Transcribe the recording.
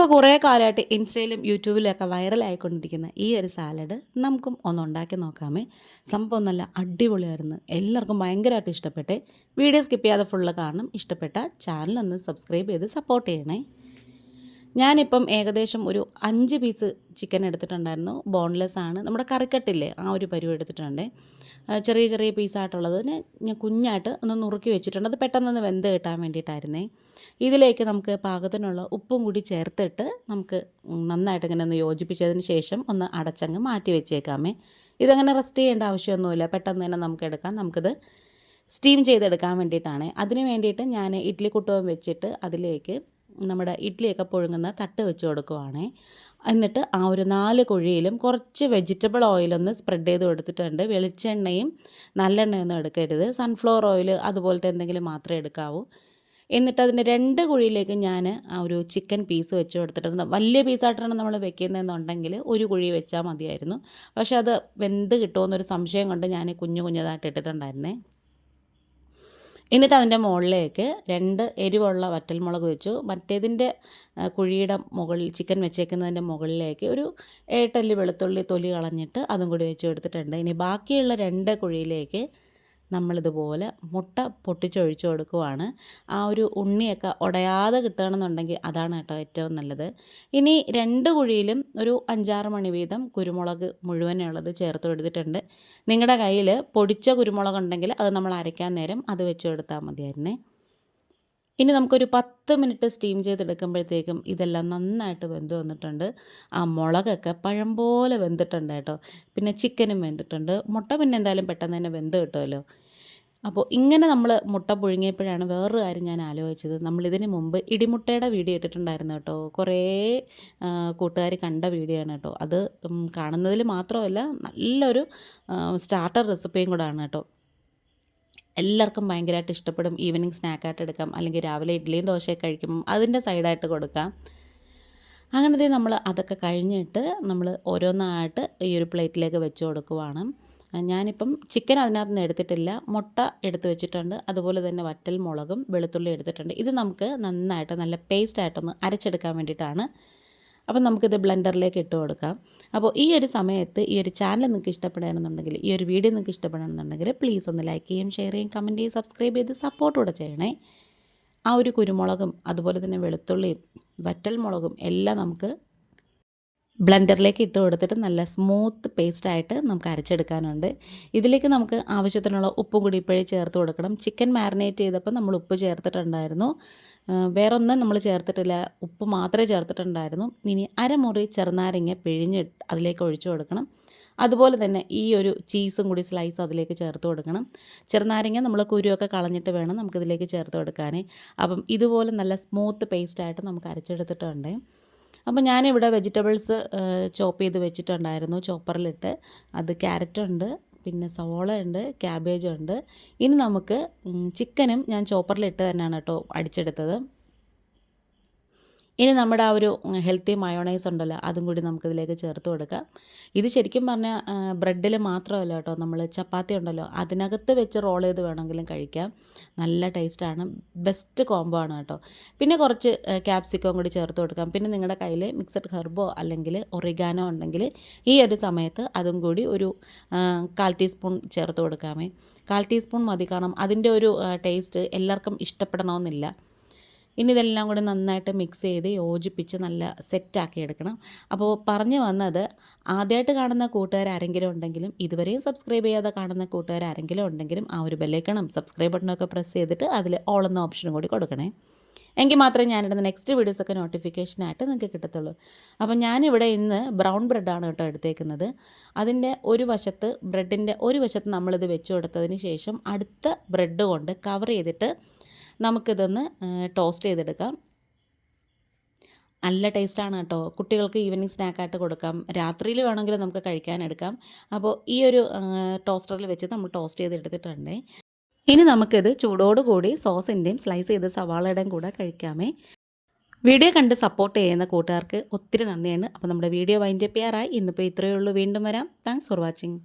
ഇപ്പോൾ കുറേ കാലമായിട്ട് ഇൻസ്റ്റയിലും യൂട്യൂബിലൊക്കെ വൈറലായിക്കൊണ്ടിരിക്കുന്ന ഈ ഒരു സാലഡ് നമുക്കും ഒന്ന് ഉണ്ടാക്കി നോക്കാമേ. സംഭവം നല്ല അടിപൊളിയായിരുന്നു, എല്ലാവർക്കും ഭയങ്കരമായിട്ട് ഇഷ്ടപ്പെട്ടെ. വീഡിയോ സ്കിപ്പ് ചെയ്യാതെ ഫുള്ള് കാണണം. ഇഷ്ടപ്പെട്ട ചാനലൊന്ന് സബ്സ്ക്രൈബ് ചെയ്ത് സപ്പോർട്ട് ചെയ്യണേ. ഞാനിപ്പം ഏകദേശം ഒരു 5 പീസ് ചിക്കൻ എടുത്തിട്ടുണ്ടായിരുന്നു. ബോൺലെസ് ആണ്, നമ്മുടെ കറിക്കട്ടില്ലേ ആ ഒരു പരുവം എടുത്തിട്ടുണ്ട്. ചെറിയ ചെറിയ പീസായിട്ടുള്ളതിന് ഞാൻ കുഞ്ഞായിട്ട് ഒന്ന് നുറുക്കി വെച്ചിട്ടുണ്ട്. അത് പെട്ടെന്നൊന്ന് വെന്ത് കിട്ടാൻ വേണ്ടിയിട്ടായിരുന്നേ. ഇതിലേക്ക് നമുക്ക് പാകത്തിനുള്ള ഉപ്പും കൂടി ചേർത്തിട്ട് നമുക്ക് നന്നായിട്ട് ഇങ്ങനെ ഒന്ന് യോജിപ്പിച്ചതിന് ശേഷം ഒന്ന് അടച്ചങ്ങ് മാറ്റി വെച്ചേക്കാമേ. ഇതങ്ങനെ റെസ്റ്റ് ചെയ്യേണ്ട ആവശ്യമൊന്നുമില്ല, പെട്ടെന്ന് തന്നെ നമുക്ക് എടുക്കാം. നമുക്കിത് സ്റ്റീം ചെയ്തെടുക്കാൻ വേണ്ടിയിട്ടാണ്. അതിന് വേണ്ടിയിട്ട് ഞാൻ ഇഡ്ഡലി കുട്ടവും വെച്ചിട്ട് അതിലേക്ക് നമ്മുടെ ഇഡ്ഡലിയൊക്കെ പുഴുങ്ങുന്ന തട്ട് വെച്ച് കൊടുക്കുവാണേ. എന്നിട്ട് ആ ഒരു 4 കുഴിയിലും കുറച്ച് വെജിറ്റബിൾ ഓയിലൊന്ന് സ്പ്രെഡ് ചെയ്ത് കൊടുത്തിട്ടുണ്ട്. വെളിച്ചെണ്ണയും നല്ലെണ്ണയൊന്നും എടുക്കരുത്, സൺഫ്ലവർ ഓയിൽ അതുപോലത്തെ എന്തെങ്കിലും മാത്രമേ എടുക്കാവൂ. എന്നിട്ട് അതിൻ്റെ 2 കുഴിയിലേക്ക് ഞാൻ ആ ഒരു ചിക്കൻ പീസ് വെച്ച് കൊടുത്തിട്ടുണ്ട്. വലിയ പീസായിട്ടാണ് നമ്മൾ വെക്കുന്നതെന്നുണ്ടെങ്കിൽ ഒരു കുഴി വെച്ചാൽ മതിയായിരുന്നു. പക്ഷേ അത് വെന്ത് കിട്ടുമെന്നൊരു സംശയം കൊണ്ട് ഞാൻ കുഞ്ഞതായിട്ട് ഇട്ടിട്ടുണ്ടായിരുന്നേ. എന്നിട്ട് അതിൻ്റെ മുകളിലേക്ക് 2 എരിവുള്ള വറ്റൽമുളക് വെച്ചു. മറ്റേതിൻ്റെ കുഴിയുടെ മുകളിൽ ചിക്കൻ വെച്ചേക്കുന്നതിൻ്റെ മുകളിലേക്ക് ഒരു 7 അല്ലി വെളുത്തുള്ളി തൊലി കളഞ്ഞിട്ട് അതും കൂടി വെച്ച് കൊടുത്തിട്ടുണ്ട്. ഇനി ബാക്കിയുള്ള 2 കുഴിയിലേക്ക് നമ്മളിതുപോലെ മുട്ട പൊട്ടിച്ചൊഴിച്ച് കൊടുക്കുവാണ്. ആ ഒരു ഉണ്ണിയൊക്കെ ഉടയാതെ കിട്ടുകയാണെന്നുണ്ടെങ്കിൽ അതാണ് കേട്ടോ ഏറ്റവും നല്ലത്. ഇനി 2 കുഴിയിലും ഒരു 5-6 മണി വീതം കുരുമുളക് മുഴുവനുള്ളത് ചേർത്ത് കൊടുത്തിട്ടുണ്ട്. നിങ്ങളുടെ കയ്യിൽ പൊടിച്ച കുരുമുളക് ഉണ്ടെങ്കിൽ അത് നമ്മൾ അരയ്ക്കാൻ നേരം അത് വെച്ച് കൊടുത്താൽ മതിയായിരുന്നേ. ഇനി നമുക്കൊരു 10 മിനിറ്റ് സ്റ്റീം ചെയ്തെടുക്കുമ്പോഴത്തേക്കും ഇതെല്ലാം നന്നായിട്ട് വെന്ത് വന്നിട്ടുണ്ട്. ആ മുളകൊക്കെ പഴം പോലെ വെന്തിട്ടുണ്ട് കേട്ടോ. പിന്നെ ചിക്കനും വെന്തിട്ടുണ്ട്. മുട്ട പിന്നെ എന്തായാലും പെട്ടെന്ന് തന്നെ വെന്ത് കിട്ടുമല്ലോ. അപ്പോൾ ഇങ്ങനെ നമ്മൾ മുട്ട പുഴുങ്ങിയപ്പോഴാണ് വേറൊരു കാര്യം ഞാൻ ആലോചിച്ചത്. നമ്മളിതിന് മുമ്പ് ഇടിമുട്ടയുടെ വീഡിയോ ഇട്ടിട്ടുണ്ടായിരുന്നു കേട്ടോ. കുറേ കൂട്ടുകാർ കണ്ട വീഡിയോ ആണ് കേട്ടോ. അത് കാണുന്നതിൽ മാത്രമല്ല നല്ലൊരു സ്റ്റാർട്ടർ റെസിപ്പിയും കൂടാണ് കേട്ടോ. എല്ലാവർക്കും ഭയങ്കരമായിട്ട് ഇഷ്ടപ്പെടും. ഈവനിങ് സ്നാക്കായിട്ട് എടുക്കാം, അല്ലെങ്കിൽ രാവിലെ ഇഡ്ഡലിയും ദോശയൊക്കെ കഴിക്കുമ്പം അതിൻ്റെ സൈഡായിട്ട് കൊടുക്കാം. അങ്ങനത്തെ നമ്മൾ അതൊക്കെ കഴിഞ്ഞിട്ട് നമ്മൾ ഓരോന്നായിട്ട് ഈ ഒരു പ്ലേറ്റിലേക്ക് വെച്ച് കൊടുക്കുവാണ്. ഞാനിപ്പം ചിക്കൻ അതിനകത്ത് നിന്ന് എടുത്തിട്ടില്ല, മുട്ട എടുത്ത് വെച്ചിട്ടുണ്ട്. അതുപോലെ തന്നെ വറ്റൽ മുളകും വെളുത്തുള്ളി എടുത്തിട്ടുണ്ട്. ഇത് നമുക്ക് നന്നായിട്ട് നല്ല പേസ്റ്റായിട്ടൊന്ന് അരച്ചെടുക്കാൻ വേണ്ടിയിട്ടാണ്. അപ്പം നമുക്കിത് ബ്ലെൻഡറിലേക്ക് ഇട്ട് കൊടുക്കാം. അപ്പോൾ ഈ ഒരു സമയത്ത് ഈ ഒരു ചാനൽ നിങ്ങൾക്ക് ഇഷ്ടപ്പെടുകയാണെന്നുണ്ടെങ്കിൽ, ഈ ഒരു വീഡിയോ നിങ്ങൾക്ക് ഇഷ്ടപ്പെടുകയാണെന്നുണ്ടെങ്കിൽ പ്ലീസ് ഒന്ന് ലൈക്ക് ചെയ്യും, ഷെയർ ചെയ്യും, കമൻറ്റ് ചെയ്യും, സബ്സ്ക്രൈബ് ചെയ്ത് സപ്പോർട്ട് കൂടെ ചെയ്യണേ. ആ ഒരു കുരുമുളകും അതുപോലെ തന്നെ വെളുത്തുള്ളിയും വറ്റൽ മുളകും എല്ലാം നമുക്ക് ബ്ലെൻഡറിലേക്ക് ഇട്ട് കൊടുത്തിട്ട് നല്ല സ്മൂത്ത് പേസ്റ്റായിട്ട് നമുക്ക് അരച്ചെടുക്കാനുണ്ട്. ഇതിലേക്ക് നമുക്ക് ആവശ്യത്തിനുള്ള ഉപ്പും കൂടി ഇപ്പോഴേ ചേർത്ത് കൊടുക്കണം. ചിക്കൻ മാരിനേറ്റ് ചെയ്തപ്പോൾ നമ്മൾ ഉപ്പ് ചേർത്തിട്ടുണ്ടായിരുന്നു, വേറൊന്നും നമ്മൾ ചേർത്തിട്ടില്ല, ഉപ്പ് മാത്രമേ ചേർത്തിട്ടുണ്ടായിരുന്നു. ഇനി അരമുറി ചെറുനാരങ്ങ പിഴിഞ്ഞ് അതിലേക്ക് ഒഴിച്ചു കൊടുക്കണം. അതുപോലെ തന്നെ ഈ ഒരു ചീസും കൂടി സ്ലൈസ് അതിലേക്ക് ചേർത്ത് കൊടുക്കണം. ചെറുനാരങ്ങ നമ്മൾ കുരുവൊക്കെ കളഞ്ഞിട്ട് വേണം നമുക്കിതിലേക്ക് ചേർത്ത് കൊടുക്കാൻ. അപ്പം ഇതുപോലെ നല്ല സ്മൂത്ത് പേസ്റ്റായിട്ട് നമുക്ക് അരച്ചെടുത്തിട്ടുണ്ട്. അപ്പോൾ ഞാനിവിടെ വെജിറ്റബിൾസ് ചോപ്പ് ചെയ്ത് വെച്ചിട്ടുണ്ടായിരുന്നു ചോപ്പറിലിട്ട്. അത് ക്യാരറ്റുണ്ട്, പിന്നെ സവോള ഉണ്ട്, ക്യാബേജുണ്ട്. ഇനി നമുക്ക് ചിക്കനും ഞാൻ ചോപ്പറിലിട്ട് തന്നെയാണ് കേട്ടോ അടിച്ചെടുത്തത്. ഇനി നമ്മുടെ ആ ഒരു ഹെൽത്തി മയോണൈസ് ഉണ്ടല്ലോ, അതും കൂടി നമുക്കിതിലേക്ക് ചേർത്ത് കൊടുക്കാം. ഇത് ശരിക്കും പറഞ്ഞാൽ ബ്രെഡിൽ മാത്രമല്ല കേട്ടോ, നമ്മൾ ചപ്പാത്തി ഉണ്ടല്ലോ അതിനകത്ത് വെച്ച് റോൾ ചെയ്ത് വേണമെങ്കിലും കഴിക്കാം. നല്ല ടേസ്റ്റാണ്, ബെസ്റ്റ് കോംബോ ആണ് കേട്ടോ. പിന്നെ കുറച്ച് ക്യാപ്സിക്കം കൂടി ചേർത്ത് കൊടുക്കാം. പിന്നെ നിങ്ങളുടെ കയ്യിൽ മിക്സഡ് ഹെർബോ അല്ലെങ്കിൽ ഒറിഗാനോ ഉണ്ടെങ്കിൽ ഈ ഒരു സമയത്ത് അതും കൂടി ഒരു 1/4 ടീസ്പൂൺ ചേർത്ത് കൊടുക്കാമേ. 1/4 ടീസ്പൂൺ മതി, കാരണം അതിൻ്റെ ഒരു ടേസ്റ്റ് എല്ലാവർക്കും ഇഷ്ടപ്പെടണമെന്നില്ല. ഇനി ഇതെല്ലാം കൂടി നന്നായിട്ട് മിക്സ് ചെയ്ത് യോജിപ്പിച്ച് നല്ല സെറ്റാക്കി എടുക്കണം. അപ്പോൾ പറഞ്ഞു വന്നത്, ആദ്യമായിട്ട് കാണുന്ന കൂട്ടുകാർ ആരെങ്കിലും ഉണ്ടെങ്കിലും ഇതുവരെയും സബ്സ്ക്രൈബ് ചെയ്യാതെ കാണുന്ന കൂട്ടുകാർ ആരെങ്കിലും ഉണ്ടെങ്കിലും ആ ഒരു ബെല്ലൈക്കണം സബ്സ്ക്രൈബ് ബട്ടണൊക്കെ പ്രസ് ചെയ്തിട്ട് അതിൽ ഓൾ എന്ന ഓപ്ഷനും കൂടി കൊടുക്കണേ. എങ്കിൽ മാത്രമേ ഞാനിടുന്ന നെക്സ്റ്റ് വീഡിയോസൊക്കെ നോട്ടിഫിക്കേഷനായിട്ട് നിങ്ങൾക്ക് കിട്ടത്തുള്ളൂ. അപ്പോൾ ഞാനിവിടെ ഇന്ന് ബ്രൗൺ ബ്രെഡാണ് കേട്ടോ എടുത്തേക്കുന്നത്. അതിൻ്റെ ഒരു വശത്ത്, ബ്രെഡിൻ്റെ ഒരു വശത്ത് നമ്മളിത് വെച്ച് കൊടുത്തതിന് ശേഷം അടുത്ത ബ്രെഡ് കൊണ്ട് കവർ ചെയ്തിട്ട് നമുക്കിതൊന്ന് ടോസ്റ്റ് ചെയ്തെടുക്കാം. നല്ല ടേസ്റ്റാണ് കേട്ടോ. കുട്ടികൾക്ക് ഈവനിങ് സ്നാക്കായിട്ട് കൊടുക്കാം, രാത്രിയിൽ വേണമെങ്കിൽ നമുക്ക് കഴിക്കാനെടുക്കാം. അപ്പോൾ ഈ ഒരു ടോസ്റ്ററിൽ വെച്ച് നമ്മൾ ടോസ്റ്റ് ചെയ്തെടുത്തിട്ടുണ്ട്. ഇനി നമുക്കിത് ചൂടോടുകൂടി സോസിൻ്റെയും സ്ലൈസ് ചെയ്ത് സവാളയുടെയും കൂടെ കഴിക്കാമേ. വീഡിയോ കണ്ട് സപ്പോർട്ട് ചെയ്യുന്ന കൂട്ടുകാർക്ക് ഒത്തിരി നന്ദിയാണ്. അപ്പോൾ നമ്മുടെ വീഡിയോ വൈൻഡപ്പ് ചെയ്യാറായി. ഇന്നിപ്പോൾ ഇത്രയേ ഉള്ളൂ. വീണ്ടും വരാം. Thanks for watching.